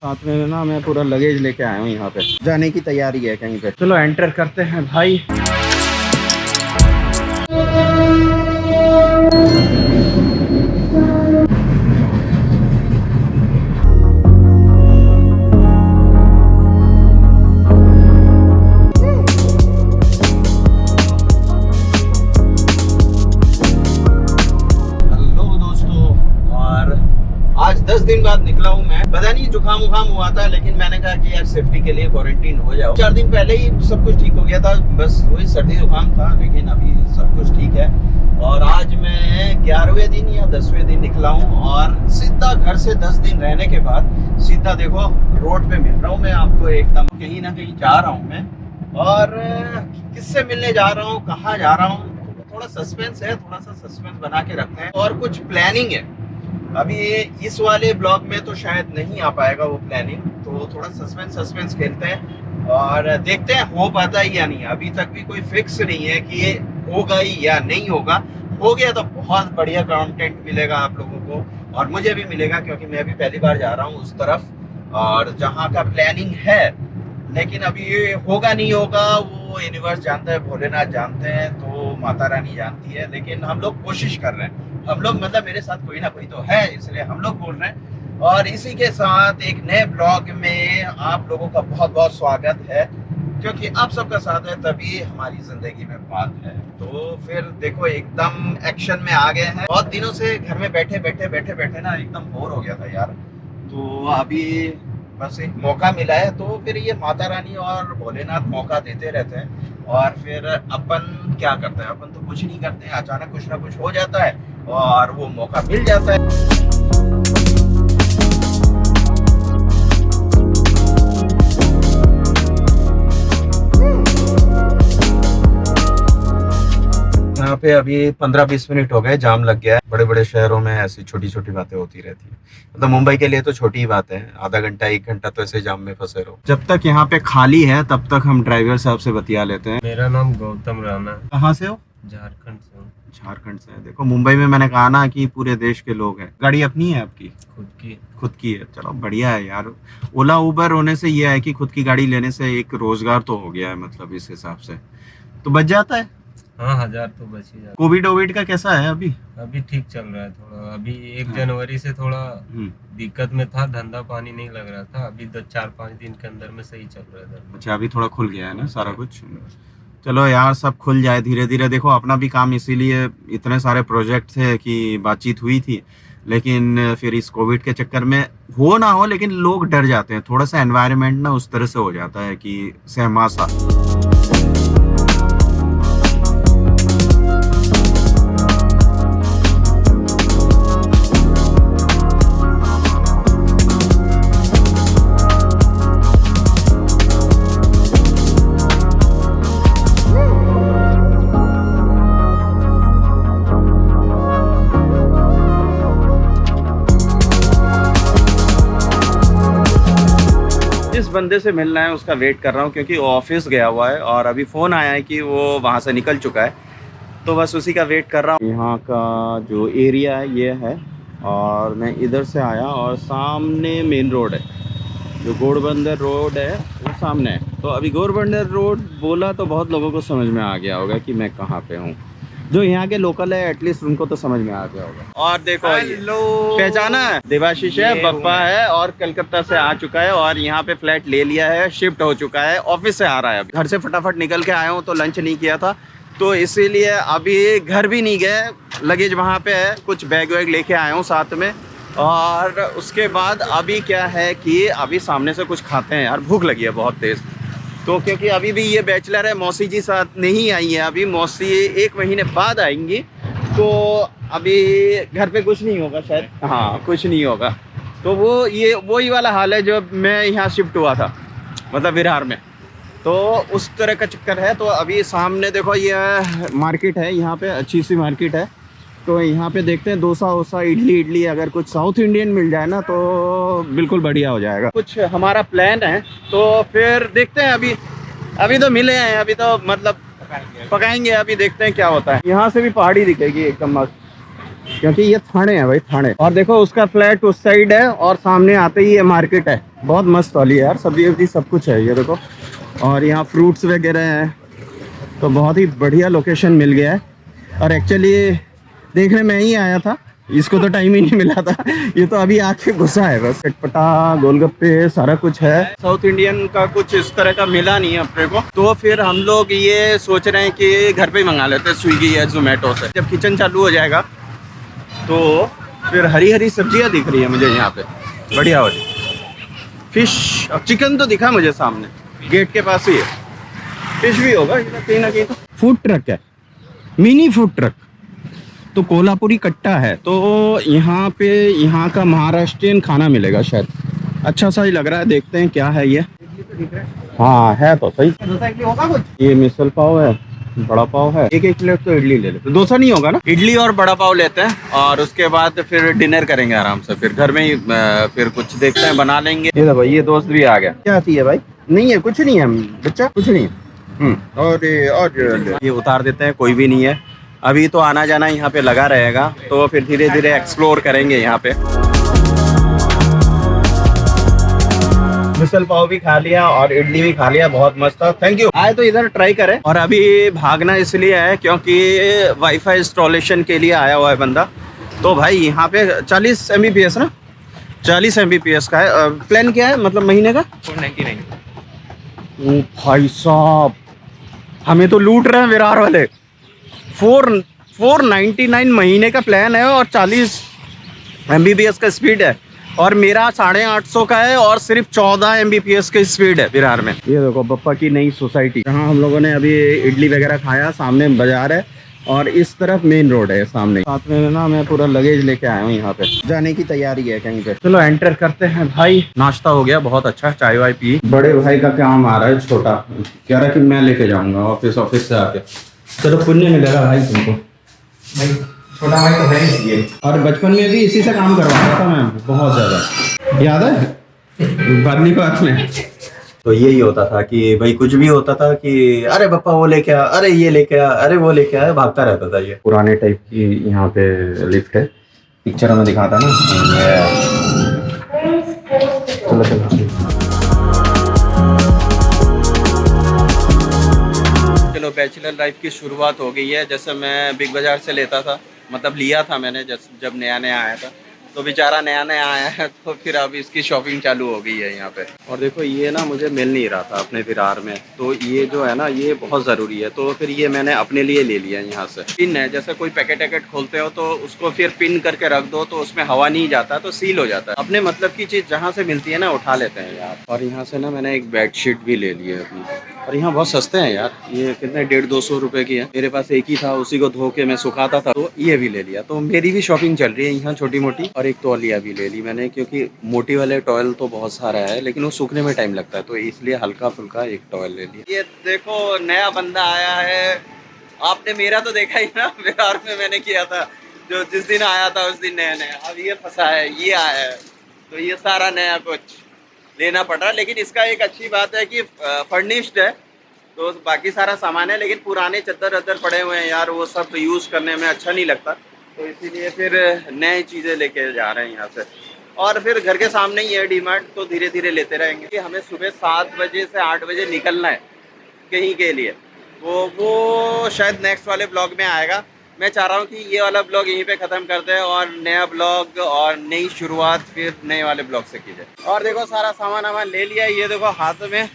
साथ में ना मैं पूरा लगेज लेके आया हूँ, यहाँ पे जाने की तैयारी है कहीं पे। चलो एंटर करते हैं भाई। आज 10 दिन बाद निकला हूँ मैं। पता नहीं जुकाम उखाम हुआ था, लेकिन मैंने कहा कि यार सेफ्टी के लिए क्वारंटीन हो जाओ। 4 दिन पहले ही सब कुछ ठीक हो गया था, बस वही सर्दी जुकाम था, लेकिन अभी सब कुछ ठीक है। और आज मैं 11वें दिन या 10वें दिन निकला हूँ और सीधा घर से 10 दिन रहने के बाद सीधा देखो रोड पे मिल रहा हूँ मैं आपको। एकदम कहीं ना कहीं जा रहा हूँ मैं, और किससे मिलने जा रहा हूँ, कहाँ जा रहा हूँ, थोड़ा सस्पेंस है, थोड़ा सा सस्पेंस बना के रखते हैं। और कुछ प्लानिंग है, अभी इस वाले ब्लॉग में तो शायद नहीं आ पाएगा वो प्लानिंग, तो थोड़ा सस्पेंस खेलते हैं और देखते हैं हो पाता है या नहीं। अभी तक भी कोई फिक्स नहीं है कि ये होगा ही या नहीं होगा। हो गया तो बहुत बढ़िया कंटेंट मिलेगा आप लोगों को और मुझे भी मिलेगा, क्योंकि मैं भी पहली बार जा रहा हूँ उस तरफ और जहाँ का प्लानिंग है। लेकिन अभी ये होगा नहीं होगा वो यूनिवर्स जानता है, भोलेनाथ जानते हैं, तो माता रानी जानती है। लेकिन हम लोग कोशिश कर रहे हैं, हम लोग मतलब मेरे साथ कोई ना कोई तो है, इसलिए हम लोग बोल रहे हैं। और इसी के साथ एक नए ब्लॉग में आप लोगों का बहुत बहुत स्वागत है, क्योंकि आप सबका साथ है तभी हमारी जिंदगी में बात है। तो फिर देखो एकदम एक्शन में आ गए हैं। बहुत दिनों से घर में बैठे ना एकदम बोर हो गया था यार, तो अभी बस एक मौका मिला है। तो फिर ये माता रानी और भोलेनाथ मौका देते रहते हैं और फिर अपन क्या करते हैं, अपन तो कुछ नहीं करते हैं, अचानक कुछ ना कुछ हो जाता है और वो मौका मिल जाता है। यहाँ पे अभी 15-20 मिनट हो गए, जाम लग गया है। बड़े बड़े शहरों में ऐसी छोटी छोटी बातें होती रहती है, मतलब मुंबई के लिए तो छोटी ही बात है, आधा घंटा 1 घंटा तो ऐसे जाम में फंसे रहो। जब तक यहाँ पे खाली है तब तक हम ड्राइवर साहब से बतिया लेते हैं। मेरा नाम गौतम राणा। कहाँ से हो? झारखंड से हूँ। झारखंड से। देखो मुंबई में मैंने कहा ना कि पूरे देश के लोग हैं। गाड़ी अपनी है आपकी? खुद की है, चलो बढ़िया है यार। ओला उबर होने से ये है कि खुद की गाड़ी लेने से एक रोजगार तो हो गया है, मतलब इस हिसाब से तो बच जाता है। हाँ, 1000 तो बच ही जाता है। कोविड ओविड का कैसा है अभी? अभी ठीक चल रहा है थोड़ा। अभी 1 जनवरी से थोड़ा दिक्कत में था, धंधा पानी नहीं लग रहा था। अभी 4-5 दिन के अंदर में सही चल रहा है। अच्छा, अभी थोड़ा खुल गया है ना सारा कुछ। चलो यार सब खुल जाए धीरे धीरे। देखो अपना भी काम, इसीलिए इतने सारे प्रोजेक्ट थे कि बातचीत हुई थी, लेकिन फिर इस कोविड के चक्कर में हो ना हो, लेकिन लोग डर जाते हैं थोड़ा सा। एनवायरनमेंट ना उस तरह से हो जाता है कि सहमा सा। जिस बंदे से मिलना है उसका वेट कर रहा हूँ, क्योंकि ऑफिस गया हुआ है और अभी फ़ोन आया है कि वो वहाँ से निकल चुका है, तो बस उसी का वेट कर रहा हूँ। यहाँ का जो एरिया है ये है, और मैं इधर से आया और सामने मेन रोड है, जो घोड़बंदर रोड है वो सामने है। तो अभी घोड़बंदर रोड बोला तो बहुत लोगों को समझ में आ गया होगा कि मैं कहाँ पे हूँ। जो यहाँ के लोकल है एटलीस्ट उनको तो समझ में आ गया होगा। और देखो पहचाना है, देवाशीष है, बप्पा है, और कलकत्ता से आ चुका है और यहाँ पे फ्लैट ले लिया है, शिफ्ट हो चुका है, ऑफिस से आ रहा है। अभी घर से फटाफट निकल के आया हूँ, तो लंच नहीं किया था, तो इसीलिए अभी घर भी नहीं गए। लगेज वहाँ पे है, कुछ बैग वैग लेके आया हूँ साथ में। और उसके बाद अभी क्या है कि अभी सामने से कुछ खाते हैं यार, भूख लगी है बहुत तेज़। तो क्योंकि अभी भी ये बैचलर है, मौसी जी साथ नहीं आई है अभी, मौसी 1 महीने बाद आएंगी, तो अभी घर पे कुछ नहीं होगा शायद। हाँ कुछ नहीं होगा। तो वो ये वही वाला हाल है जो मैं यहाँ शिफ्ट हुआ था, मतलब विरार में, तो उस तरह का चक्कर है। तो अभी सामने देखो ये मार्केट है, यहाँ पे अच्छी सी मार्केट है, तो यहाँ पे देखते हैं डोसा वोसा, इडली अगर कुछ साउथ इंडियन मिल जाए ना तो बिल्कुल बढ़िया हो जाएगा। कुछ हमारा प्लान है, तो फिर देखते हैं। अभी तो मिले हैं, अभी तो मतलब पकाएंगे, अभी देखते हैं क्या होता है। यहाँ से भी पहाड़ी दिखेगी एकदम मस्त। क्योंकि ये थाने है भाई, थाने। और देखो उसका फ्लैट उस साइड है और सामने आते ही ये मार्केट है। बहुत मस्त वाली है यार, सब्जी वब्जी सब कुछ है ये देखो। और यहाँ फ्रूट्स वगैरह हैं, तो बहुत ही बढ़िया लोकेशन मिल गया है। और एक्चुअली देखने में ही आया था, इसको तो टाइम ही नहीं मिला था। ये तो अभी आके घुसा है बस। चटपटा, गोलगप्पे, सारा कुछ है। साउथ इंडियन का कुछ इस तरह का मिला नहीं है अपने को, तो फिर हम लोग ये सोच रहे हैं कि घर पे ही मंगा लेते हैं स्विगी या जोमेटो से। जब किचन चालू हो जाएगा तो फिर हरी हरी सब्जियां दिख रही है मुझे यहाँ पे, बढ़िया वाली। फिश, अब चिकन तो दिखा मुझे सामने, गेट के पास ही है। फिश भी होगा कहीं ना कहीं। तो फूड ट्रक है, मिनी फूड ट्रक। तो कोल्हापुरी कट्टा है, तो यहाँ पे यहाँ का महाराष्ट्रियन खाना मिलेगा शायद। अच्छा सा ही लग रहा है, देखते हैं क्या है ये। हाँ है तो सही। ये मिसल पाव है, बड़ा पाव है। एक प्लेट तो इडली ले लेते, डोसा नहीं होगा ना। इडली और बड़ा पाव लेते हैं और उसके बाद फिर डिनर करेंगे आराम से। फिर घर में ही फिर कुछ देखते हैं, बना लेंगे। ये भाई, ये दोस्त भी आ गया। क्या चाहिए भाई? नहीं है, कुछ नहीं है बच्चा, कुछ नहीं है। और ये उतार देते हैं, कोई भी नहीं है अभी। तो आना जाना यहाँ पे लगा रहेगा, तो फिर धीरे धीरे एक्सप्लोर करेंगे यहाँ पे। मिसल पाव भी खा लिया और इडली भी खा लिया, बहुत मस्त था, थैंक यू। आए तो इधर ट्राई करें। और अभी भागना इसलिए है क्योंकि वाईफाई इंस्टॉलेशन के लिए आया हुआ है बंदा। तो भाई यहाँ पे 40 Mbps ना, 40 Mbps का है। प्लान क्या है मतलब महीने का? 499। भाई साहब, हमें तो लूट रहे हैं विरार वाले। 499 महीने का प्लान है और 40 Mbps का स्पीड है। और मेरा 850 का है और सिर्फ 14 Mbps की स्पीड है विरार में। ये देखो बप्पा की नई सोसाइटी, जहाँ हम लोगों ने अभी इडली वगैरह खाया। सामने बाजार है और इस तरफ मेन रोड है सामने। साथ में ना मैं पूरा लगेज लेके आया हूँ, यहाँ पे जाने की तैयारी है कहीं पे। चलो एंटर करते हैं भाई। नाश्ता हो गया, बहुत अच्छा, चाय वाय पी। बड़े भाई का काम आ रहा है, छोटा कह रहा कि मैं लेके जाऊंगा ऑफिस से आके। चलो पुण्य मिलेगा भाई तुमको। भाई छोटा भाई तो है इसलिए। और बचपन में भी इसी से काम करवाता था मैं, बहुत ज़्यादा। याद है बदली बात में? तो यही होता था कि भाई कुछ भी होता था कि अरे पापा वो लेके आ, अरे ये लेके आ, अरे वो लेके आ, भागता रहता था ये। पुराने टाइप की यहाँ पे लिफ्ट है, पिक्चरों में दिखाता ना। चलो चलो, बैचलर लाइफ की शुरुआत हो गई है। जैसे मैं बिग बाज़ार से लेता था, मतलब लिया था मैंने जब नया नया आया था। तो बेचारा नया नया आया है, तो फिर अब इसकी शॉपिंग चालू हो गई है यहाँ पे। और देखो ये ना मुझे मिल नहीं रहा था अपने विरार में, तो ये जो है ना ये बहुत ज़रूरी है। तो फिर ये मैंने अपने लिए ले लिया यहाँ से। पिन है, जैसे कोई पैकेट खोलते हो तो उसको फिर पिन करके रख दो तो उसमें हवा नहीं जाता, तो सील हो जाता है। अपने मतलब की चीज़ जहाँ से मिलती है ना उठा लेते हैं यार। और यहाँ से ना मैंने एक बेडशीट भी ले ली है अभी। और यहाँ बहुत सस्ते हैं यार, ये कितने 150-200 रुपए की है। मेरे पास एक ही था, उसी को धो के मैं सुखाता था, तो ये भी ले लिया। तो मेरी भी शॉपिंग चल रही है यहाँ छोटी मोटी। और एक तौलिया भी ले ली मैंने, क्योंकि मोटी वाले टॉयल तो बहुत सारा है लेकिन वो सूखने में टाइम लगता है, तो इसलिए हल्का फुल्का एक टॉयल ले लिया। ये देखो नया बंदा आया है, आपने मेरा तो देखा ही ना, बिहार में मैंने किया था जो जिस दिन आया था उस दिन नया नया। अब ये फंसा है, ये आया है, तो ये सारा नया कुछ लेना पड़ रहा है। लेकिन इसका एक अच्छी बात है कि फर्निश्ड है, तो बाकी सारा सामान है। लेकिन पुराने चद्दर वद्दर पड़े हुए हैं यार, वो सब यूज़ करने में अच्छा नहीं लगता, तो इसीलिए फिर नई चीज़ें लेके जा रहे हैं यहाँ से। और फिर घर के सामने ही है डीमार्ट, तो धीरे धीरे लेते रहेंगे। हमें सुबह 7 बजे से 8 बजे निकलना है कहीं के लिए, तो वो शायद नेक्स्ट वाले ब्लॉग में आएगा। मैं चाह रहा हूँ कि ये वाला ब्लॉग यहीं पे ख़त्म कर दें और नया ब्लॉग और नई शुरुआत फिर नए वाले ब्लॉग से की जाए। और देखो सारा सामान हमें ले लिया, ये देखो हाथ में।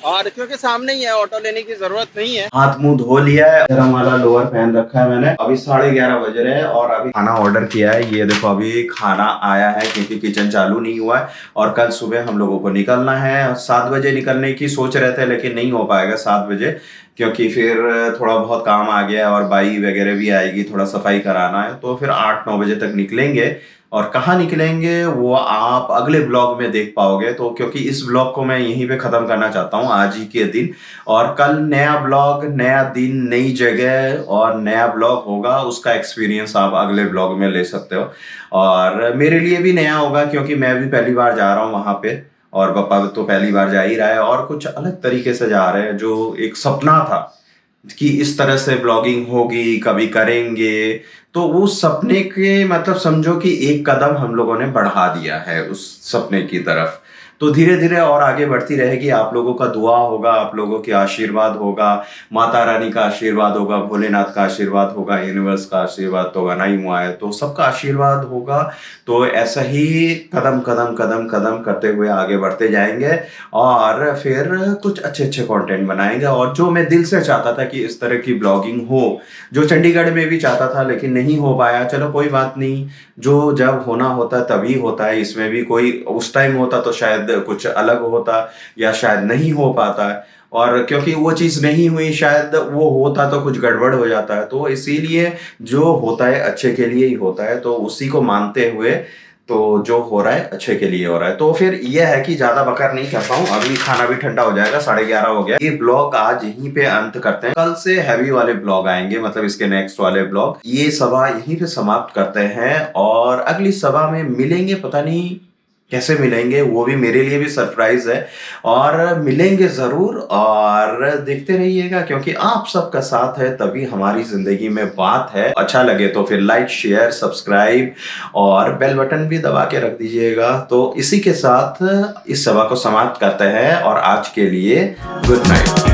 और क्योंकि सामने ही है, ऑटो लेने की जरूरत नहीं है। हाथ मुंह धो लिया है, गरम वाला लोअर पहन रखा है मैंने। अभी 11:30 बज रहे हैं और अभी खाना ऑर्डर किया है। ये देखो अभी खाना आया है, क्योंकि किचन चालू नहीं हुआ है। और कल सुबह हम लोगों को निकलना है। 7 बजे निकलने की सोच रहे थे, लेकिन नहीं हो पाएगा 7 बजे, क्योंकि फिर थोड़ा बहुत काम आ गया है और बाई वगैरह भी आएगी, थोड़ा सफाई कराना है। तो फिर 8-9 बजे तक निकलेंगे। और कहाँ निकलेंगे वो आप अगले ब्लॉग में देख पाओगे। तो क्योंकि इस ब्लॉग को मैं यहीं पे ख़त्म करना चाहता हूँ आज ही के दिन। और कल नया ब्लॉग, नया दिन, नई जगह और नया ब्लॉग होगा, उसका एक्सपीरियंस आप अगले ब्लॉग में ले सकते हो। और मेरे लिए भी नया होगा, क्योंकि मैं भी पहली बार जा रहा हूँ वहाँ पे, और पापा तो पहली बार जा ही रहा है। और कुछ अलग तरीके से जा रहे हैं, जो एक सपना था कि इस तरह से ब्लॉगिंग होगी, कभी करेंगे, तो उस सपने के मतलब समझो कि एक कदम हम लोगों ने बढ़ा दिया है उस सपने की तरफ। तो धीरे धीरे और आगे बढ़ती रहेगी। आप लोगों का दुआ होगा, आप लोगों के आशीर्वाद होगा, माता रानी का आशीर्वाद होगा, भोलेनाथ का आशीर्वाद होगा, यूनिवर्स का आशीर्वाद तो बना ही हुआ है, तो सबका आशीर्वाद होगा। तो ऐसा ही कदम कदम कदम कदम करते हुए आगे बढ़ते जाएंगे और फिर कुछ अच्छे अच्छे कंटेंट बनाएंगे। और जो मैं दिल से चाहता था कि इस तरह की ब्लॉगिंग हो, जो चंडीगढ़ में भी चाहता था लेकिन नहीं हो पाया, चलो कोई बात नहीं, जो जब होना होता है तभी होता है। इसमें भी कोई उस टाइम होता तो शायद कुछ अलग होता या शायद नहीं हो पाता है, और क्योंकि वो चीज़ नहीं हुई, शायद वो होता तो कुछ गड़बड़ हो जाता है। तो इसीलिए जो होता है अच्छे के लिए ही होता है, तो उसी को मानते हुए तो जो हो रहा है अच्छे के लिए हो रहा है। तो फिर यह है कि ज्यादा बकर नहीं करता हूँ, अभी खाना भी ठंडा हो जाएगा, 11:30 हो गया। ये ब्लॉग आज यहीं पे अंत करते हैं, कल से हैवी वाले ब्लॉग आएंगे, मतलब इसके नेक्स्ट वाले ब्लॉग। ये सभा यहीं पे समाप्त करते हैं और अगली सभा में मिलेंगे, पता नहीं कैसे मिलेंगे, वो भी मेरे लिए भी सरप्राइज है, और मिलेंगे जरूर। और देखते रहिएगा क्योंकि आप सबका साथ है तभी हमारी जिंदगी में बात है। अच्छा लगे तो फिर लाइक, शेयर, सब्सक्राइब और बेल बटन भी दबा के रख दीजिएगा। तो इसी के साथ इस सभा को समाप्त करते हैं और आज के लिए गुड नाइट।